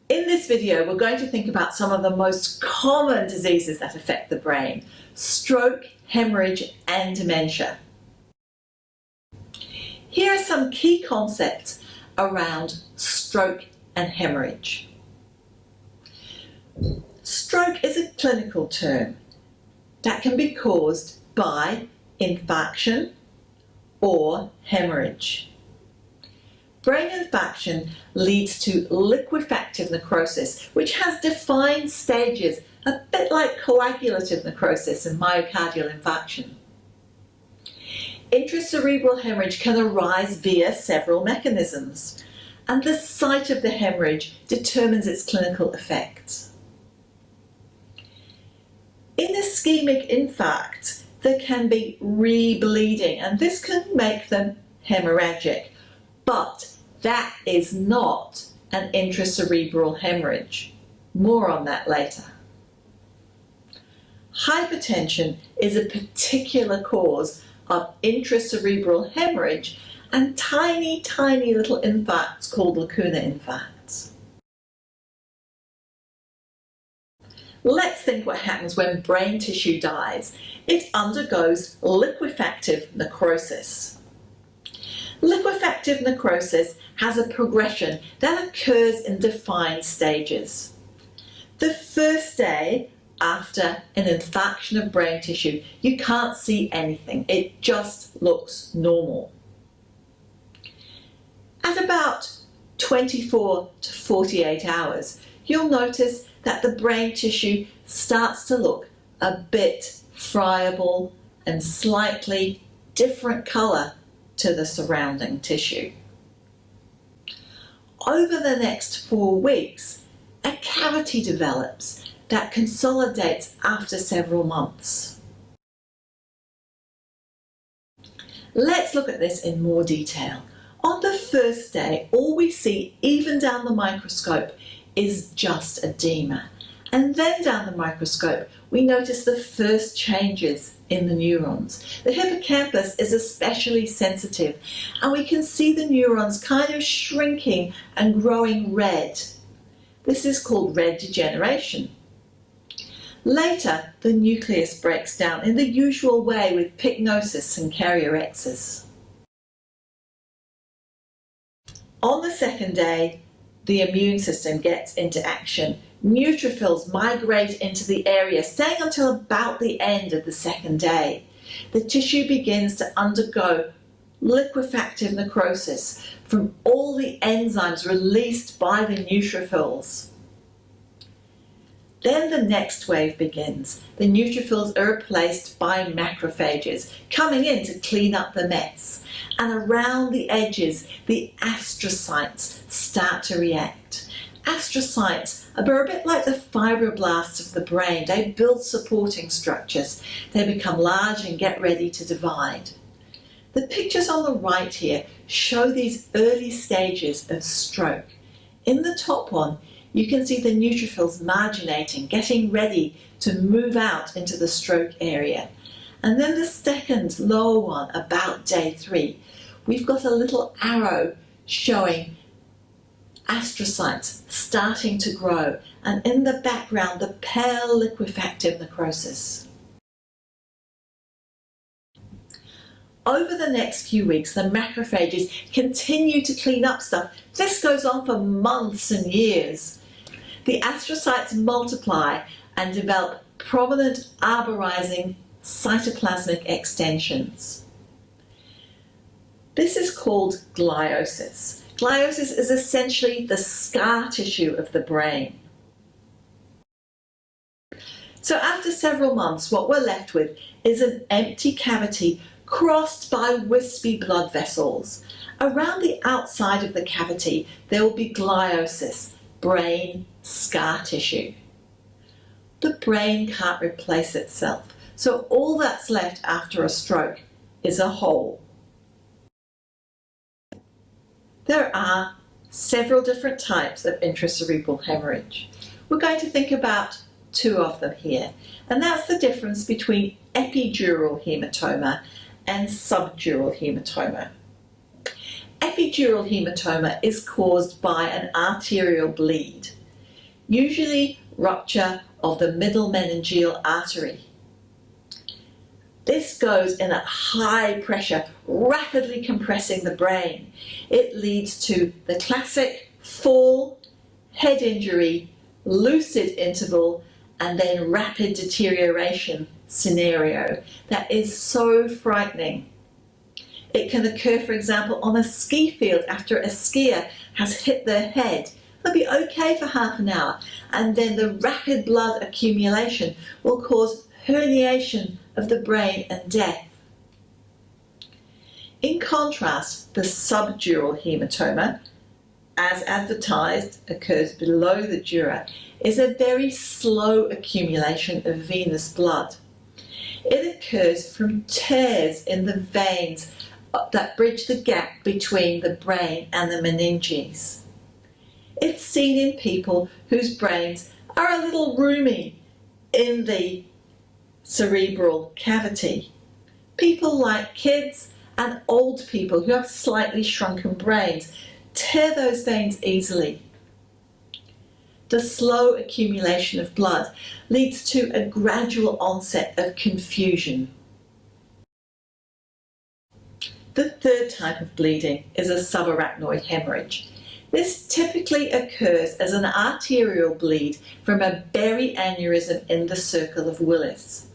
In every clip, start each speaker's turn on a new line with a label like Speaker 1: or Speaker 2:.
Speaker 1: In this video, we're going to think about some of the most common diseases that affect the brain: stroke, hemorrhage, and dementia. Here are some key concepts around stroke and hemorrhage. Stroke is a clinical term that can be caused by infarction or hemorrhage. Brain infarction leads to liquefactive necrosis, which has defined stages, a bit like coagulative necrosis and myocardial infarction. Intracerebral hemorrhage can arise via several mechanisms, and the site of the hemorrhage determines its clinical effects. In ischemic infarct, there can be rebleeding, and this can make them hemorrhagic, but that is not an intracerebral hemorrhage. More on that later. Hypertension is a particular cause of intracerebral hemorrhage and tiny little infarcts called lacunar infarcts. Let's think what happens when brain tissue dies. It undergoes liquefactive necrosis. Liquefactive necrosis has a progression that occurs in defined stages. The first day after an infarction of brain tissue, you can't see anything. It just looks normal. At about 24 to 48 hours, you'll notice that the brain tissue starts to look a bit friable and slightly different colour to the surrounding tissue. Over the next 4 weeks, a cavity develops that consolidates after several months. Let's look at this in more detail. On the first day, all we see, even down the microscope, is just edema. And then down the microscope, we notice the first changes in the neurons. The hippocampus is especially sensitive, and we can see the neurons kind of shrinking and growing red. This is called red degeneration. Later, the nucleus breaks down in the usual way with pycnosis and karyorrhexis. On the second day, the immune system gets into action. Neutrophils migrate into the area, staying until about the end of the second day. The tissue begins to undergo liquefactive necrosis from all the enzymes released by the neutrophils. Then the next wave begins. The neutrophils are replaced by macrophages, coming in to clean up the mess. And around the edges, the astrocytes start to react. Astrocytes are a bit like the fibroblasts of the brain. They build supporting structures. They become large and get ready to divide. The pictures on the right here show these early stages of stroke. In the top one, you can see the neutrophils marginating, getting ready to move out into the stroke area. And then the second lower one, about day 3, we've got a little arrow showing astrocytes starting to grow, and in the background, the pale liquefactive necrosis. Over the next few weeks, the macrophages continue to clean up stuff. This goes on for months and years. The astrocytes multiply and develop prominent arborizing cytoplasmic extensions. This is called gliosis. Gliosis is essentially the scar tissue of the brain. So after several months, what we're left with is an empty cavity crossed by wispy blood vessels. Around the outside of the cavity, there will be gliosis, brain scar tissue. The brain can't replace itself, so all that's left after a stroke is a hole. There are several different types of intracerebral hemorrhage. We're going to think about 2 of them here, and that's the difference between epidural hematoma and subdural hematoma. Epidural hematoma is caused by an arterial bleed. usually rupture of the middle meningeal artery. This goes in at high pressure, rapidly compressing the brain. It leads to the classic fall, head injury, lucid interval, and then rapid deterioration scenario that is so frightening. It can occur, for example, on a ski field after a skier has hit their head. They'll be okay for half an hour, and then the rapid blood accumulation will cause herniation of the brain and death. In contrast, the subdural hematoma, as advertised, occurs below the dura, is a very slow accumulation of venous blood. It occurs from tears in the veins that bridge the gap between the brain and the meninges. It's seen in people whose brains are a little roomy in the cerebral cavity. People like kids and old people who have slightly shrunken brains tear those veins easily. The slow accumulation of blood leads to a gradual onset of confusion. The third type of bleeding is a subarachnoid hemorrhage. This typically occurs as an arterial bleed from a berry aneurysm in the circle of Willis.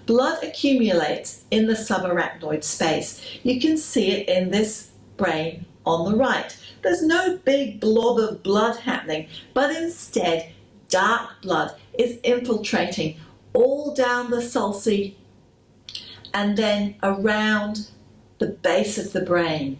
Speaker 1: Blood accumulates in the subarachnoid space. You can see it in this brain on the right. There's no big blob of blood happening, but instead dark blood is infiltrating all down the sulci and then around the base of the brain.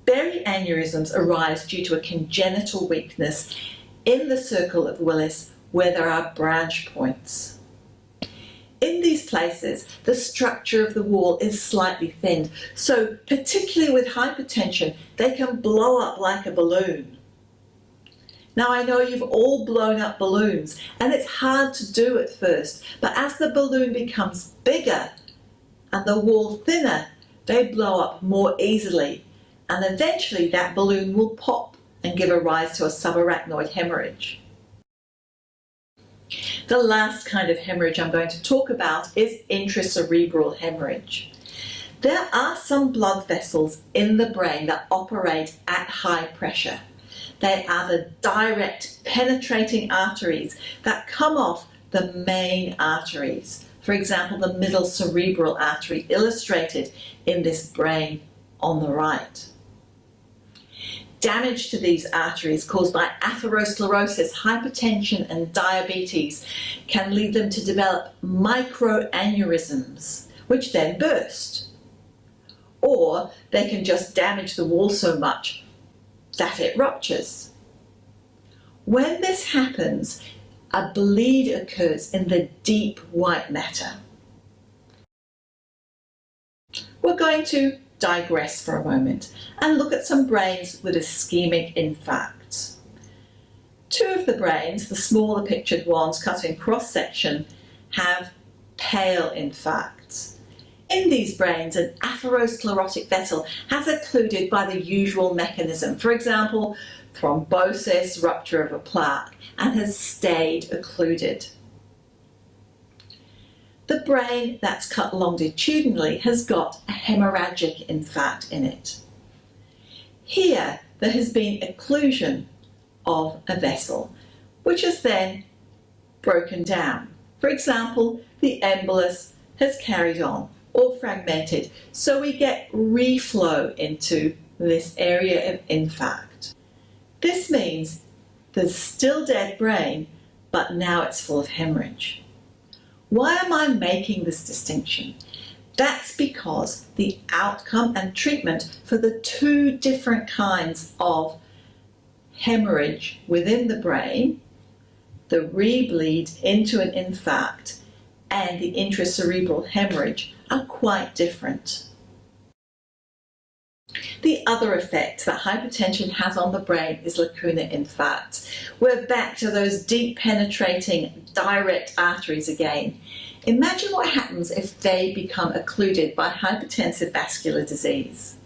Speaker 1: Berry aneurysms arise due to a congenital weakness in the circle of Willis where there are branch points. In these places, the structure of the wall is slightly thinned, so particularly with hypertension, they can blow up like a balloon. Now I know you've all blown up balloons and it's hard to do at first, but as the balloon becomes bigger and the wall thinner, they blow up more easily, and eventually that balloon will pop and give a rise to a subarachnoid hemorrhage. The last kind of hemorrhage I'm going to talk about is intracerebral hemorrhage. There are some blood vessels in the brain that operate at high pressure. They are the direct penetrating arteries that come off the main arteries. For example, the middle cerebral artery, illustrated in this brain on the right. Damage to these arteries caused by atherosclerosis, hypertension and diabetes can lead them to develop microaneurysms, which then burst. Or they can just damage the wall so much that it ruptures. When this happens, a bleed occurs in the deep white matter. We're going to digress for a moment and look at some brains with ischemic infarcts. Two of the brains, the smaller pictured ones cut in cross-section, have pale infarcts. In these brains, an atherosclerotic vessel has occluded by the usual mechanism, for example, thrombosis, rupture of a plaque, and has stayed occluded. The brain that's cut longitudinally has got a hemorrhagic infarct in it. Here, there has been occlusion of a vessel, which has then broken down. For example, the embolus has carried on or fragmented, so we get reflow into this area of infarct. This means there's still dead brain, but now it's full of hemorrhage. Why am I making this distinction? That's because the outcome and treatment for the two different kinds of hemorrhage within the brain, the rebleed into an infarct and the intracerebral hemorrhage, are quite different. The other effect that hypertension has on the brain is lacunar infarcts. We're back to those deep penetrating direct arteries again. Imagine what happens if they become occluded by hypertensive vascular disease.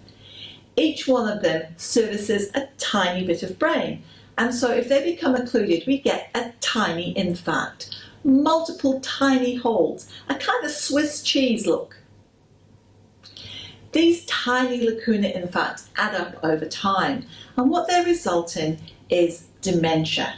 Speaker 1: Each one of them services a tiny bit of brain. And so if they become occluded, we get a tiny infarct. Multiple tiny holes, a kind of Swiss cheese look. These tiny lacunar infarcts add up over time, and what they result in is dementia.